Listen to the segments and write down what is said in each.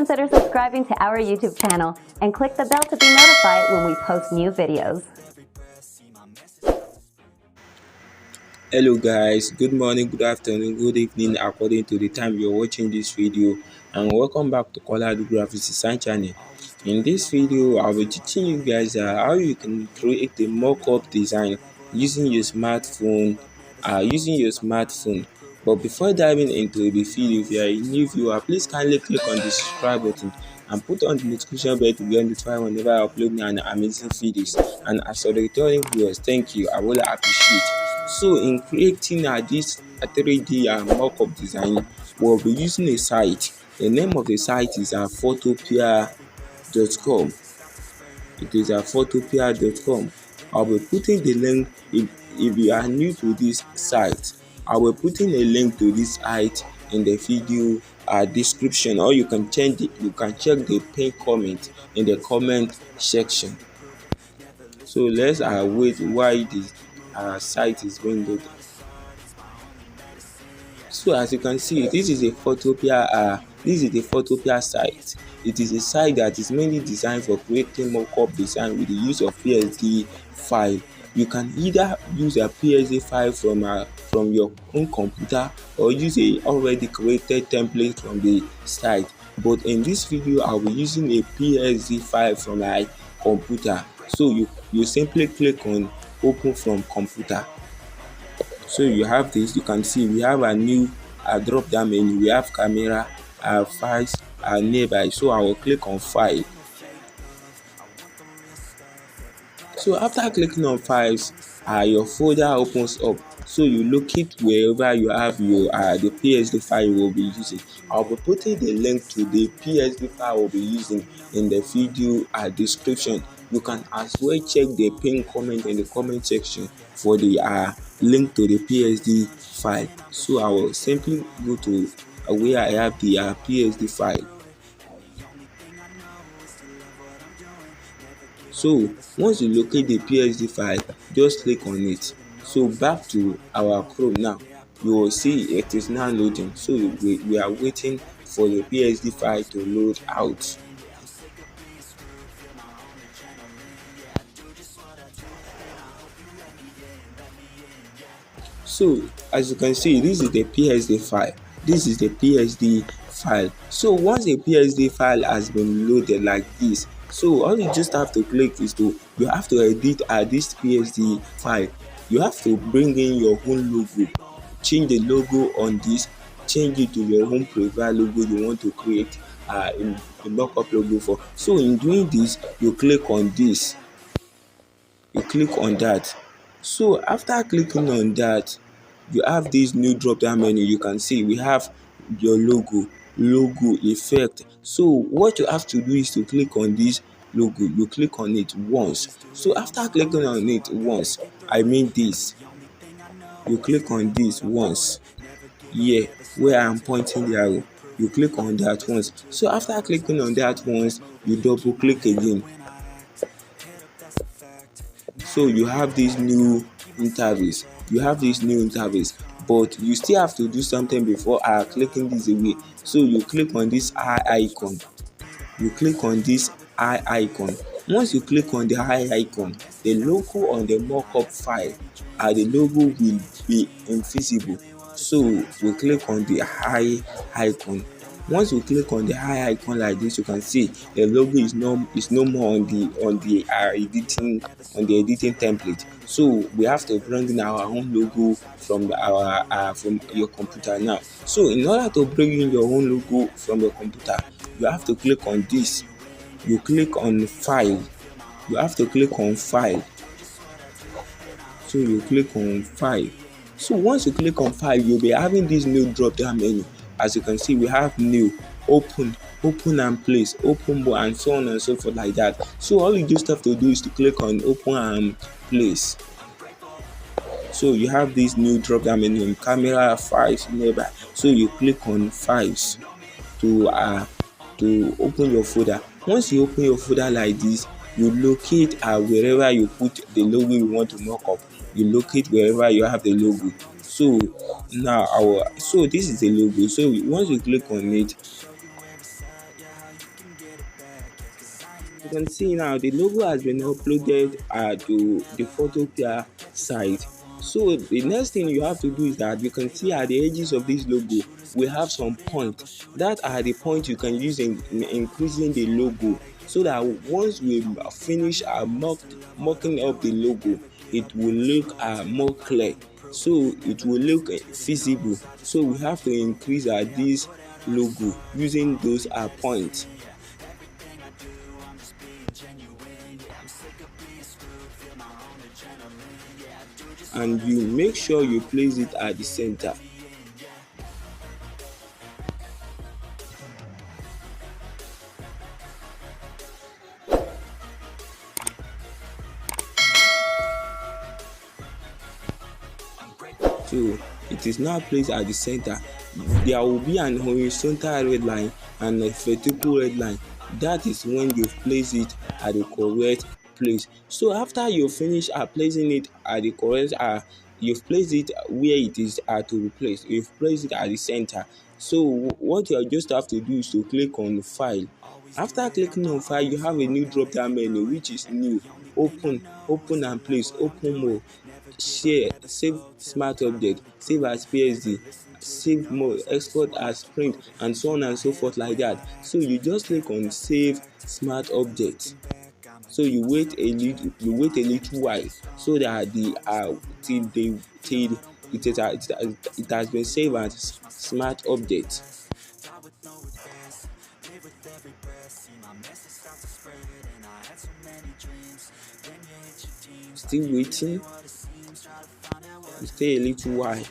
consider subscribing to our YouTube channel and click the bell to be notified when we post new videos. Hello guys, good morning, good afternoon, good evening according to the time you're watching this video, and welcome back to Colored Graphics Design channel. In this video I'll be teaching you guys how you can create a mock-up design using your smartphone. But before diving into the video, if you are a new viewer, please kindly click on the subscribe button and put on the notification bell to get notified whenever I upload an amazing videos. And as for the returning viewers, thank you, I really appreciate. So in creating this 3D mock-up design, we'll be using a site. The name of the site is photopea.com. It is photopea.com. I'll be putting the link. If you are new to this site, I will be putting a link to this site in the video description, or you can check the pinned comment in the comment section. So let's wait while this site is being loaded. So as you can see, this is a Photopea site. It is a site that is mainly designed for creating mock-up design with the use of PSD file. You can either use a PSD file from your own computer or use a already created template from the site. But in this video, I'll be using a PSD file from my computer. So you simply click on open from computer. So you have this. You can see we have a new drop down menu. We have camera, files nearby. So I will click on file. So after clicking on files, your folder opens up. So you locate wherever you have your the PSD file you will be using. I'll be putting the link to the PSD file we'll be using in the video description. You can as well check the pinned comment in the comment section for the link to the PSD file. So I will simply go to where I have the PSD file. So once you locate the PSD file, just click on it. So back to our Chrome now. You will see it is now loading. So we are waiting for the PSD file to load out. So as you can see, this is the PSD file. This is the PSD file. So once the PSD file has been loaded like this, so all you just have to click is you have to edit this PSD file. You have to bring in your own logo, change the logo on this, change it to your own preferred logo you want to create in the mockup logo for. So in doing this, you click on this, you click on that. So after clicking on that, you have this new drop down menu. You can see we have your logo effect. So what you have to do is to click on this logo. You click on it once. So after clicking on it once, I mean this, you click on this once here where I'm pointing the arrow. You click on that once. So after clicking on that once, you double click again. So you have this new interface. But you still have to do something before clicking this away. So you click on this eye icon. Once you click on the eye icon, the logo on the mockup file, the logo will be invisible. So we click on the eye icon. Once you click on the eye icon like this, you can see the logo is no more on the editing template. So we have to bring in our own logo from from your computer now. So in order to bring in your own logo from your computer, you have to click on this. You click on file. You have to click on file. So you click on file. So once you click on file, you'll be having this new drop down menu. As you can see, we have new, open and place, open and so on and so forth like that. So all you just have to do is to click on open and place. So you have this new drop down menu, camera, files nearby. So you click on files to open your folder. Once you open your folder like this, you locate wherever you put the logo you want to mock up. You locate wherever you have the logo. So now this is the logo. So once you click on it, You can see now the logo has been uploaded to the Photopea site. So the next thing you have to do is that you can see at the edges of this logo we have some points. That are the points you can use in increasing the logo, so that once we finish mocking up the logo, it will look more clear, so it will look feasible. So we have to increase this logo using those points. And you make sure you place it at the center. So it is now placed at the center. There will be an horizontal red line and a vertical red line. That is when you place it at the correct place. So after you finish placing it at the correct you've placed it where it is to be placed. You've placed it at the center. So what you just have to do is to click on file. After clicking on file, you have a new drop down menu which is new. Open and place, open more, share, save smart object, save as PSD, save more, export as print, and so on and so forth like that. So you just click on save smart object. So you wait a little while, so that till it has been saved as smart object. Still waiting. Stay a little while.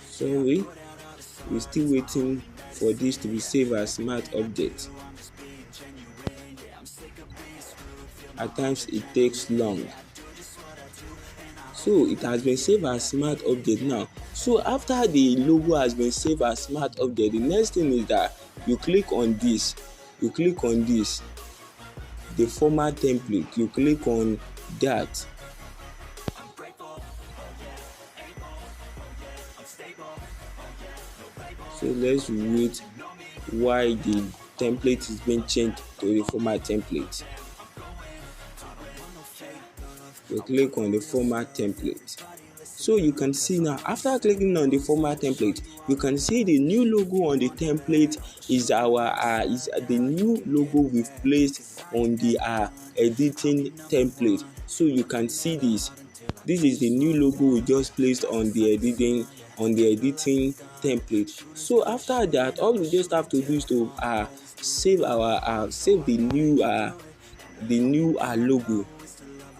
Sorry, we're still waiting for this to be saved as smart object. At times it takes long. So it has been saved as smart object now. So after the logo has been saved as smart object, the next thing is that you click on this, the format template. You click on that. So let's wait while the template is being changed to the format template. You click on the format template. So you can see now, after clicking on the format template, you can see the new logo on the template is the new logo we've placed on the editing template. So you can see this is the new logo we just placed on the editing template. So after that, all we just have to do is to save the new logo.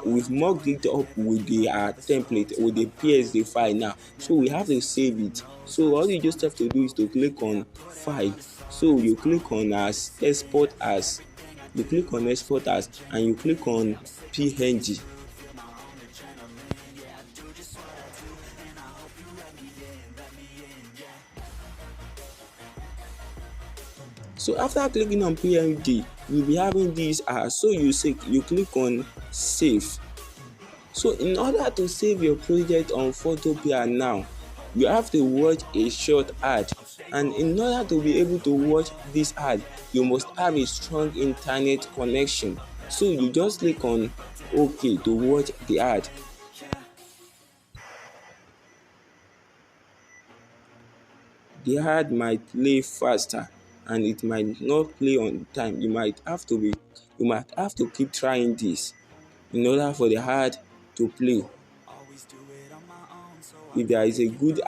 We've mocked it up with the template, with the PSD file now, so we have to save it. So all you just have to do is to click on file. So you click on export as, and you click on PNG. So after clicking on PNG, you'll be having this so you click on save. So in order to save your project on Photopea now, you have to watch a short ad, and in order to be able to watch this ad, you must have a strong internet connection. So you just click on OK to watch the ad. The ad might play faster and it might not play on time. You might have to keep trying this in order for the ad to play. If there is a good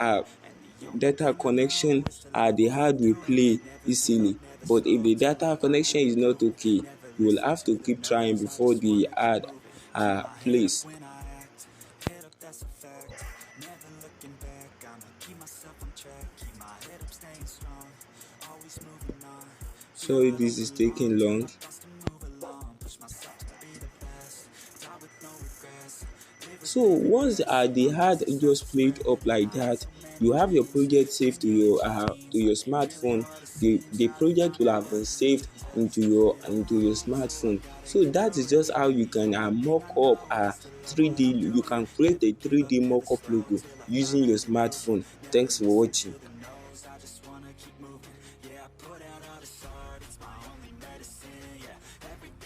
data connection, the ad will play easily. But if the data connection is not okay, you will have to keep trying before the ad plays. Sorry, this is taking long. So once the ad just played up like that, you have your project saved to your smartphone. The project will have been saved into your smartphone. So that is just how you can mock up 3D. You can create a 3D mockup logo using your smartphone. Thanks for watching.